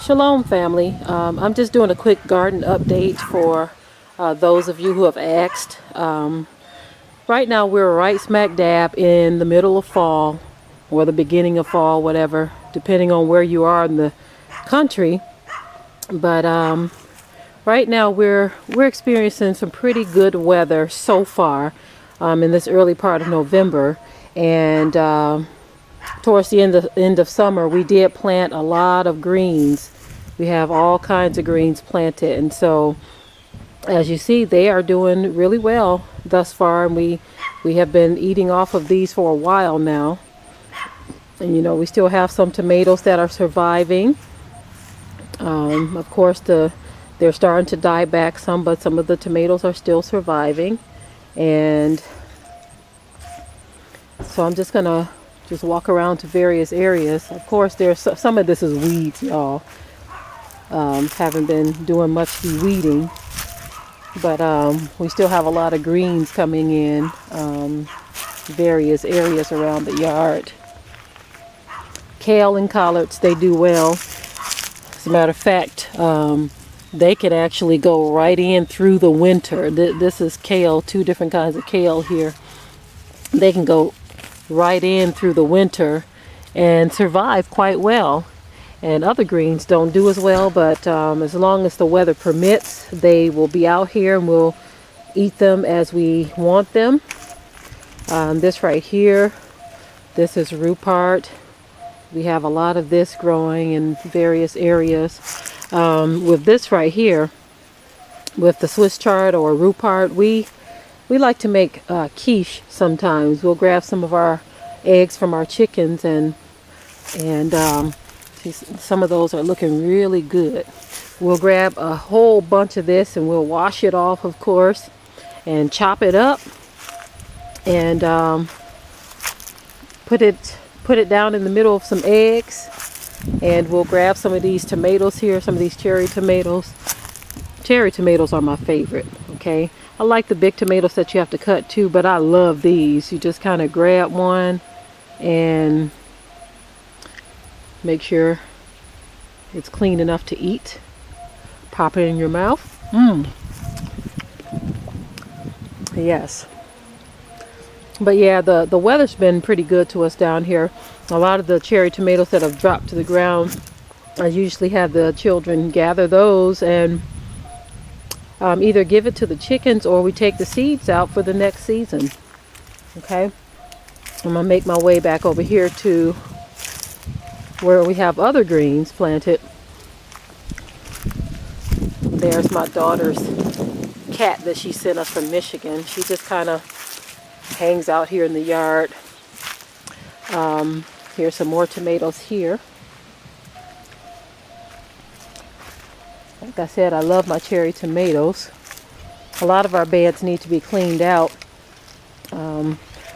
Shalom family. I'm just doing a quick garden update for those of you who have asked. Right now we're right smack dab in the middle of fall or the beginning of fall, whatever, depending on where you are in the country. But right now we're experiencing some pretty good weather so far in this early part of November, and towards the end of summer we did plant a lot of greens. We have all kinds of greens planted, and so as you see, they are doing really well thus far, and we have been eating off of these for a while now. And you know, we still have some tomatoes that are surviving. Of course they're starting to die back some, but some of the tomatoes are still surviving. And so I'm just gonna walk around to various areas. Of course there's some of this is weeds, y'all. Haven't been doing much de-weeding, but we still have a lot of greens coming in various areas around the yard. Kale and collards, they do well. As a matter of fact, they could actually go right in through the winter. This is kale, two different kinds of kale here. They can go right in through the winter and survive quite well. And other greens don't do as well, but as long as the weather permits, they will be out here and we'll eat them as we want them. This right here, this is rhubarb. We have a lot of this growing in various areas. With this right here, with the Swiss chard or rhubarb, we like to make quiche sometimes. We'll grab some of our eggs from our chickens and some of those are looking really good. We'll grab a whole bunch of this and we'll wash it off, of course, and chop it up and put it down in the middle of some eggs. And we'll grab some of these tomatoes here, some of these cherry tomatoes. Cherry tomatoes are my favorite, okay? I like the big tomatoes that you have to cut too, but I love these. You just kind of grab one and make sure it's clean enough to eat. Pop it in your mouth. Yes. But yeah, the weather's been pretty good to us down here. A lot of the cherry tomatoes that have dropped to the ground, I usually have the children gather those and either give it to the chickens or we take the seeds out for the next season. Okay, I'm gonna make my way back over here to where we have other greens planted. There's my daughter's cat that she sent us from Michigan. She just kind of hangs out here in the yard. Here's some more tomatoes here. Like I said, I love my cherry tomatoes. A lot of our beds need to be cleaned out.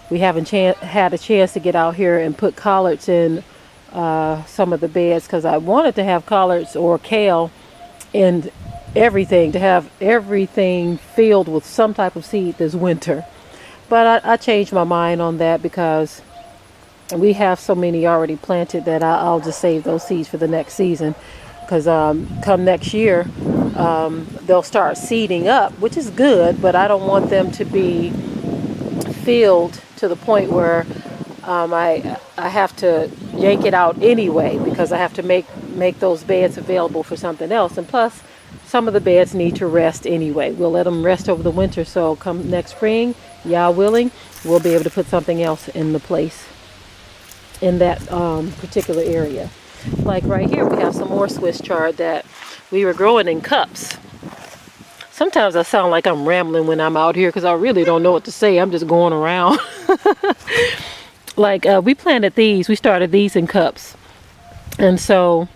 We haven't had a chance to get out here and put collards in some of the beds because I wanted to have collards or kale and everything, to have everything filled with some type of seed this winter. But I changed my mind on that because we have so many already planted that I'll just save those seeds for the next season. Because come next year, they'll start seeding up, which is good, but I don't want them to be filled to the point where I have to yank it out anyway, because I have to make those beds available for something else. And plus, some of the beds need to rest anyway. We'll let them rest over the winter, so come next spring, Yah willing, we'll be able to put something else in the place in that particular area. Like right here, we have some more Swiss chard that we were growing in cups. Sometimes I sound like I'm rambling when I'm out here because I really don't know what to say. I'm just going around. Like we planted these, we started these in cups. And so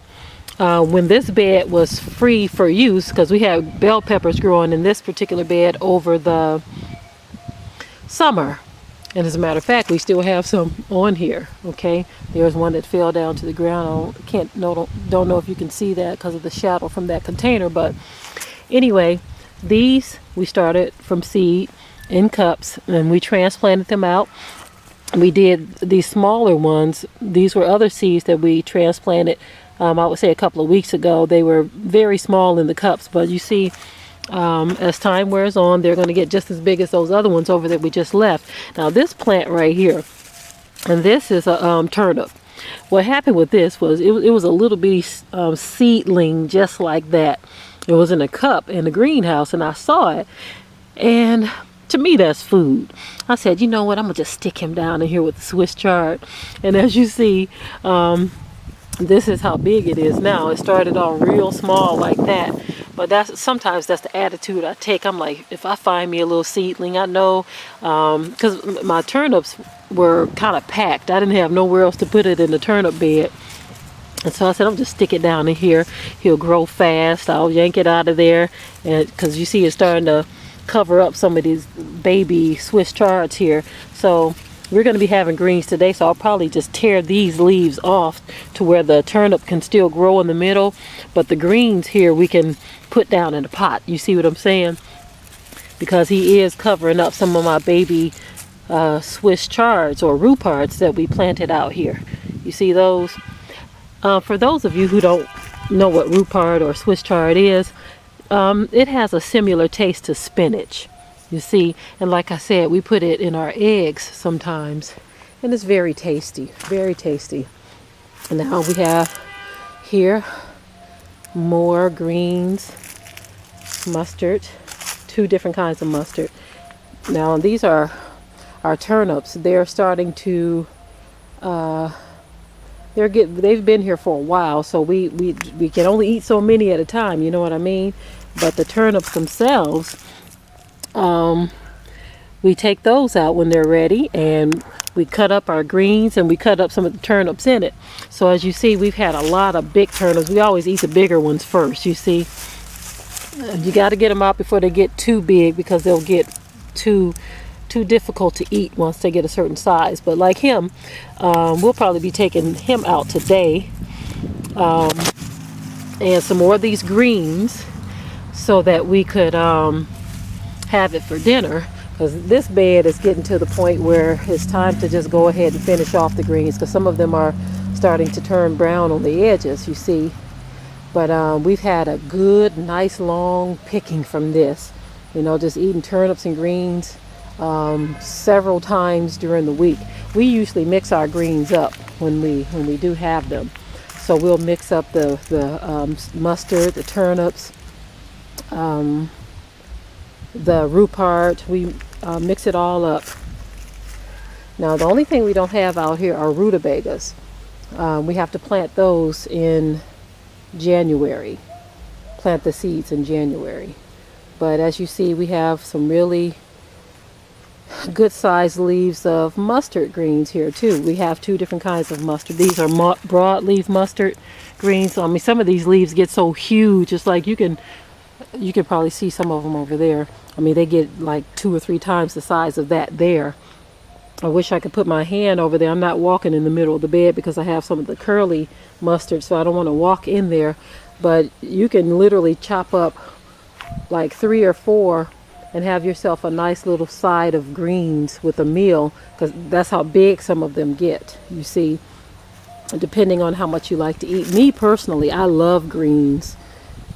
when this bed was free for use, because we had bell peppers growing in this particular bed over the summer. And as a matter of fact, we still have some on here. Okay, there's one that fell down to the ground. Don't know if you can see that because of the shadow from that container. But anyway, these we started from seed in cups and we transplanted them out. We did these smaller ones. These were other seeds that we transplanted I would say a couple of weeks ago. They were very small in the cups, but you see, as time wears on, they're going to get just as big as those other ones over that we just left. Now this plant right here, and this is a turnip. What happened with this was it was a little bitty seedling just like that. It was in a cup in the greenhouse, and I saw it, and to me that's food. I said, you know what, I'm gonna just stick him down in here with the Swiss chard. And as you see, this is how big it is now. It started off real small like that, but sometimes that's the attitude I take. I'm like, if I find me a little seedling, I know, because my turnips were kind of packed. I didn't have nowhere else to put it in the turnip bed. And so I said, I'll just stick it down in here. He'll grow fast. I'll yank it out of there. And because you see it's starting to cover up some of these baby Swiss chards here. So we're going to be having greens today. So I'll probably just tear these leaves off to where the turnip can still grow in the middle. But the greens here we can put down in the pot. You see what I'm saying? Because he is covering up some of my baby Swiss chards or rhubards that we planted out here. You see those? For those of you who don't know what rhubarb or Swiss chard is, it has a similar taste to spinach, you see. And like I said, we put it in our eggs sometimes, and it's very tasty, very tasty. And now we have here more greens, mustard, 2 different kinds of mustard. Now these are our turnips. They're starting to they've been here for a while, so we can only eat so many at a time, you know what I mean? But the turnips themselves, we take those out when they're ready, and we cut up our greens and we cut up some of the turnips in it. So as you see, we've had a lot of big turnips. We always eat the bigger ones first, you see. You got to get them out before they get too big, because they'll get too difficult to eat once they get a certain size. But like him, we'll probably be taking him out today, and some more of these greens, so that we could have it for dinner, because this bed is getting to the point where it's time to just go ahead and finish off the greens, because some of them are starting to turn brown on the edges, you see. But we've had a good, nice long picking from this, you know, just eating turnips and greens several times during the week. We usually mix our greens up when we do have them. So we'll mix up the mustard, the turnips, the rhubarb. We mix it all up. Now the only thing we don't have out here are rutabagas. We have to plant those in January. Plant the seeds in January. But as you see, we have some really good sized leaves of mustard greens here too. We have 2 different kinds of mustard. These are broadleaf mustard greens. I mean, some of these leaves get so huge. It's like you can probably see some of them over there. I mean, they get like 2 or 3 times the size of that there. I wish I could put my hand over there. I'm not walking in the middle of the bed because I have some of the curly mustard, so I don't want to walk in there. But you can literally chop up like 3 or 4 and have yourself a nice little side of greens with a meal, because that's how big some of them get, you see, depending on how much you like to eat. Me personally, I love greens.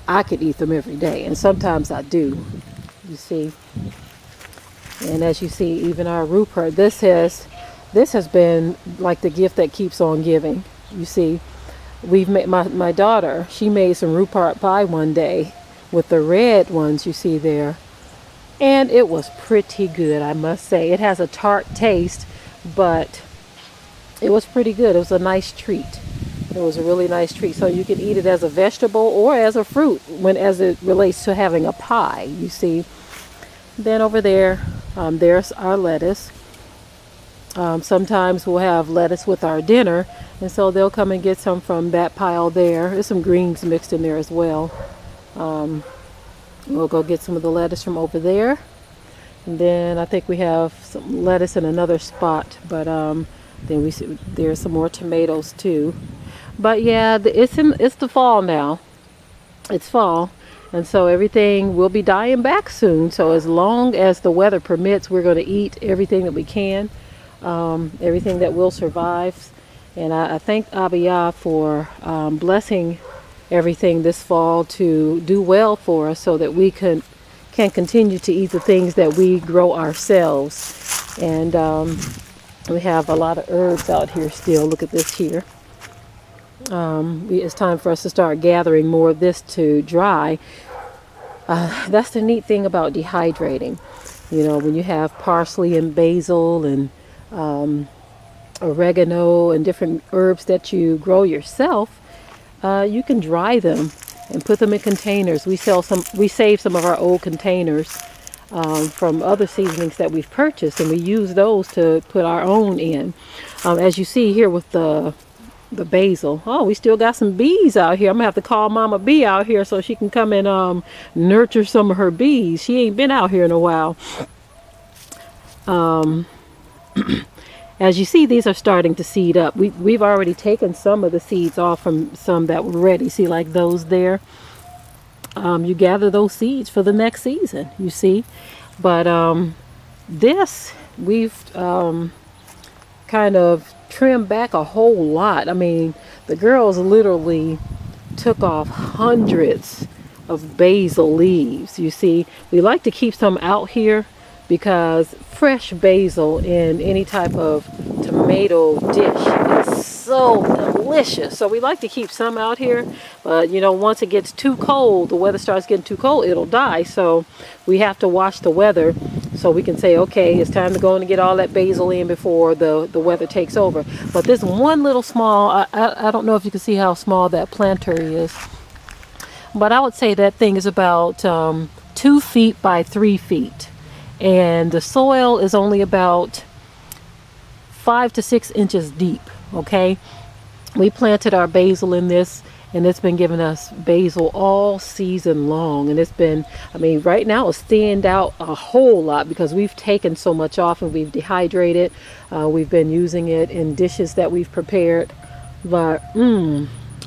I could eat them every day, and sometimes I do, you see. And as you see, even our rhubarb, this has been like the gift that keeps on giving, you see. We've made, my daughter, she made some rhubarb pie one day with the red ones you see there. And it was pretty good, I must say. It has a tart taste, but it was pretty good. It was a nice treat. It was a really nice treat. So you can eat it as a vegetable or as a fruit as it relates to having a pie, you see. Then over there, there's our lettuce. Sometimes we'll have lettuce with our dinner, and so they'll come and get some from that pile there. There's some greens mixed in there as well. We'll go get some of the lettuce from over there, and then I think we have some lettuce in another spot, but then we see there's some more tomatoes too. But yeah, it's the fall now. It's fall, and so everything will be dying back soon. So as long as the weather permits, we're going to eat everything that we can, everything that will survive. And I thank Abba Yah for blessing everything this fall to do well for us so that we can continue to eat the things that we grow ourselves. And we have a lot of herbs out here still. Look at this here. It's time for us to start gathering more of this to dry. That's the neat thing about dehydrating. You know, when you have parsley and basil and oregano and different herbs that you grow yourself, you can dry them and put them in containers. We save some of our old containers from other seasonings that we've purchased, and we use those to put our own in. As you see here with the basil. Oh, we still got some bees out here. I'm gonna have to call Mama Bee out here so she can come and nurture some of her bees. She ain't been out here in a while. As you see, these are starting to seed up. We've already taken some of the seeds off from some that were ready. See, like those there. You gather those seeds for the next season, you see. But this, we've kind of trimmed back a whole lot. I mean, the girls literally took off hundreds of basil leaves. You see, we like to keep some out here because fresh basil in any type of tomato dish is so delicious. So we like to keep some out here, but you know, once it gets too cold, the weather starts getting too cold, it'll die. So we have to watch the weather so we can say, okay, it's time to go and get all that basil in before the weather takes over. But this one little small, I don't know if you can see how small that planter is, but I would say that thing is about 2 feet by 3 feet. And the soil is only about 5 to 6 inches deep. Okay, we planted our basil in this, and it's been giving us basil all season long. And it's been, I mean, right now it's thinned out a whole lot because we've taken so much off and we've dehydrated. We've been using it in dishes that we've prepared. But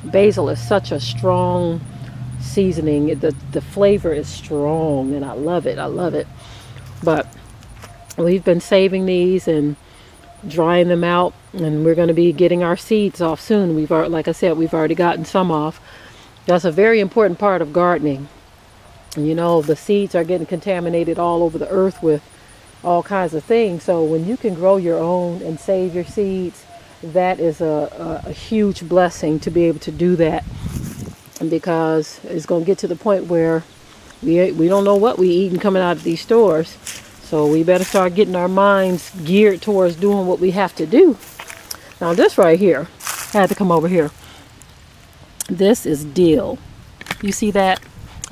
basil is such a strong seasoning. The flavor is strong, and I love it. I love it. But we've been saving these and drying them out, and we're going to be getting our seeds off soon. Like I said, we've already gotten some off. That's a very important part of gardening. You know, the seeds are getting contaminated all over the earth with all kinds of things. So when you can grow your own and save your seeds, that is a huge blessing to be able to do that, because it's going to get to the point where we don't know what we eating coming out of these stores. So we better start getting our minds geared towards doing what we have to do. Now this right here, I had to come over here. This is dill. You see that?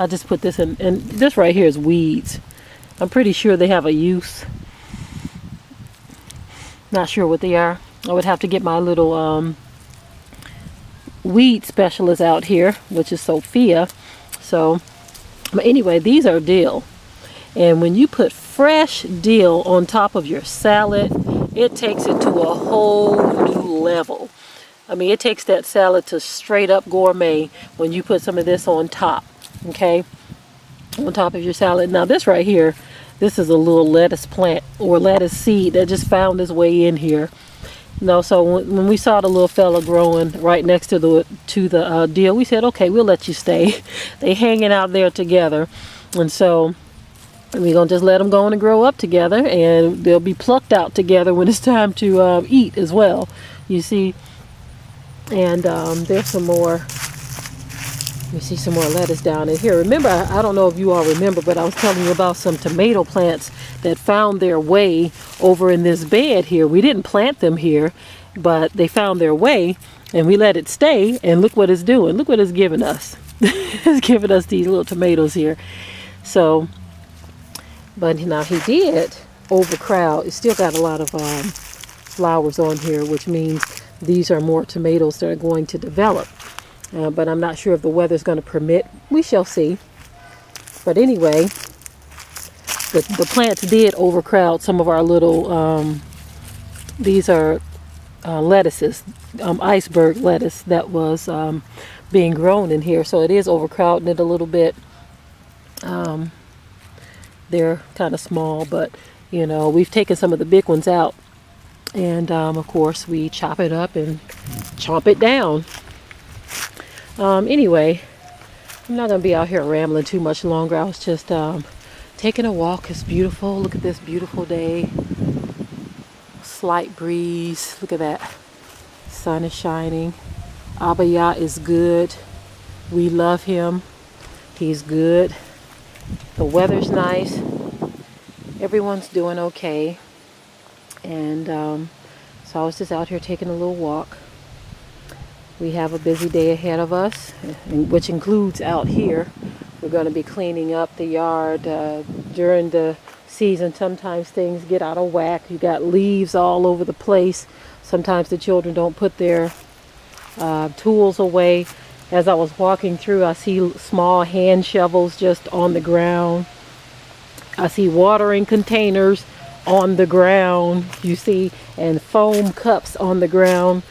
I just put this in, and this right here is weeds. I'm pretty sure they have a use. Not sure what they are. I would have to get my little weed specialist out here, which is Sophia. So, but anyway, these are dill. And when you put fresh dill on top of your salad, it takes it to a whole new level. I mean, it takes that salad to straight up gourmet when you put some of this on top, okay? On top of your salad. Now this right here, this is a little lettuce plant or lettuce seed that just found its way in here. No, so when we saw the little fella growing right next to the dill, we said, okay, we'll let you stay. They hanging out there together, and so we're gonna just let them go on and grow up together, and they'll be plucked out together when it's time to eat as well. You see, and there's some more. You see some more lettuce down in here. Remember, I don't know if you all remember, but I was telling you about some tomato plants that found their way over in this bed here. We didn't plant them here, but they found their way, and we let it stay, and look what it's doing. Look what it's giving us. It's giving us these little tomatoes here. So, but now he did overcrowd. It's still got a lot of flowers on here, which means these are more tomatoes that are going to develop. But I'm not sure if the weather's going to permit. We shall see. But anyway, the plants did overcrowd some of our little, these are lettuces, iceberg lettuce that was being grown in here. So it is overcrowding it a little bit. They're kind of small, but you know, we've taken some of the big ones out And of course, we chop it up and chomp it down. Anyway, I'm not going to be out here rambling too much longer. I was just taking a walk. It's beautiful. Look at this beautiful day. Slight breeze. Look at that. Sun is shining. Abba Yah is good. We love him. He's good. The weather's nice. Everyone's doing okay. And so I was just out here taking a little walk. We have a busy day ahead of us, which includes out here. We're going to be cleaning up the yard during the season. Sometimes things get out of whack. You got leaves all over the place. Sometimes the children don't put their tools away. As I was walking through, I see small hand shovels just on the ground. I see watering containers on the ground, you see, and foam cups on the ground.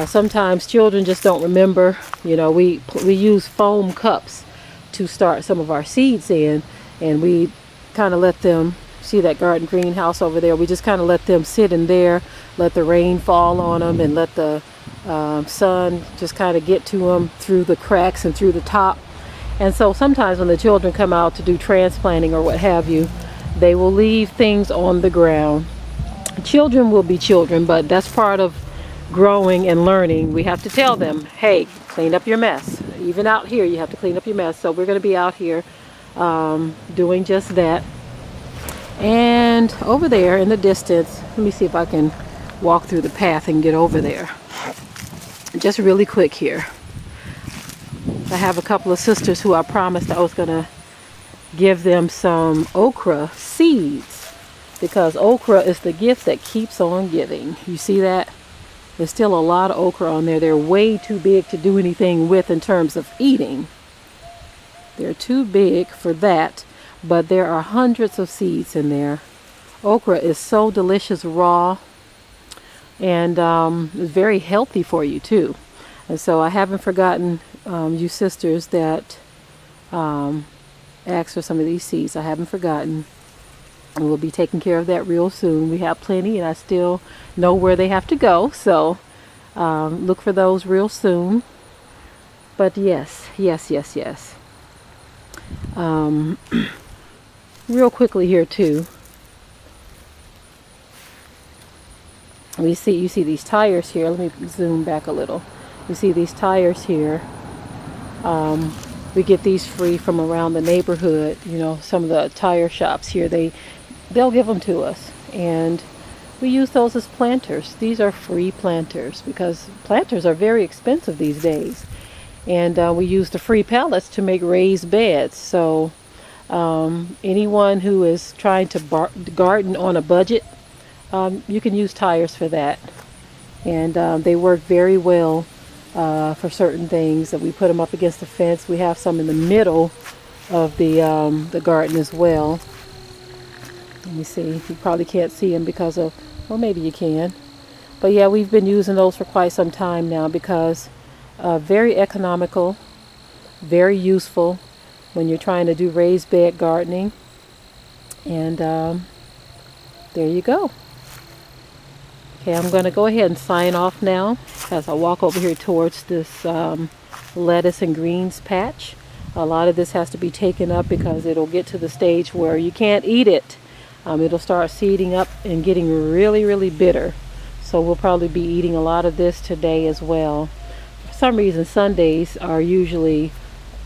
Sometimes children just don't remember. You know, we use foam cups to start some of our seeds in, and we kind of let them see that garden greenhouse over there. We just kind of let them sit in there, let the rain fall on them, and let the sun just kind of get to them through the cracks and through the top. And so sometimes when the children come out to do transplanting or what have you, they will leave things on the ground. Children will be children, but that's part of growing and learning. We have to tell them, hey, clean up your mess. Even out here, you have to clean up your mess. So we're going to be out here doing just that. And over there in the distance, let me see if I can walk through the path and get over there. Just really quick here. I have a couple of sisters who I promised I was going to give them some okra seeds, because okra is the gift that keeps on giving. You see that? There's still a lot of okra on there. They're way too big to do anything with in terms of eating. They're too big for that, but there are hundreds of seeds in there. Okra is so delicious raw, and it's very healthy for you too. And so I haven't forgotten you sisters that asked for some of these seeds. I haven't forgotten. And we'll be taking care of that real soon. We have plenty, and I still know where they have to go. So look for those real soon. But yes. Real quickly here too. You see these tires here. Let me zoom back a little. You see these tires here. We get these free from around the neighborhood. You know, some of the tire shops here, they'll give them to us, and we use those as planters. These are free planters because planters are very expensive these days, and we use the free pallets to make raised beds. So anyone who is trying to garden on a budget, you can use tires for that, and they work very well for certain things. That we put them up against the fence. We have some in the middle of the garden as well. Let me see. You probably can't see them because of, well, maybe you can. But yeah, we've been using those for quite some time now because very economical, very useful when you're trying to do raised bed gardening. And there you go. Okay, I'm going to go ahead and sign off now as I walk over here towards this lettuce and greens patch. A lot of this has to be taken up because it'll get to the stage where you can't eat it. It'll start seeding up and getting really, really bitter. So we'll probably be eating a lot of this today as well. For some reason, Sundays are usually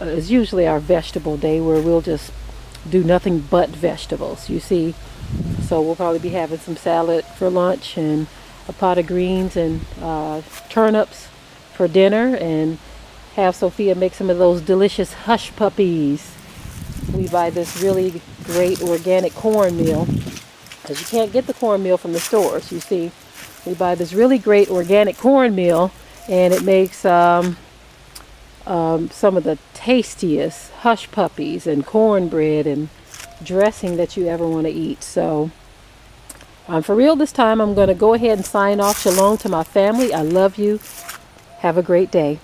our vegetable day, where we'll just do nothing but vegetables, you see. So we'll probably be having some salad for lunch and a pot of greens and turnips for dinner, and have Sophia make some of those delicious hush puppies. We buy this really great organic cornmeal, because you can't get the cornmeal from the stores, you see. We buy this really great organic cornmeal, and it makes some of the tastiest hush puppies and cornbread and dressing that you ever want to eat. So for real this time, I'm going to go ahead and sign off. Shalom to my family. I love you. Have a great day.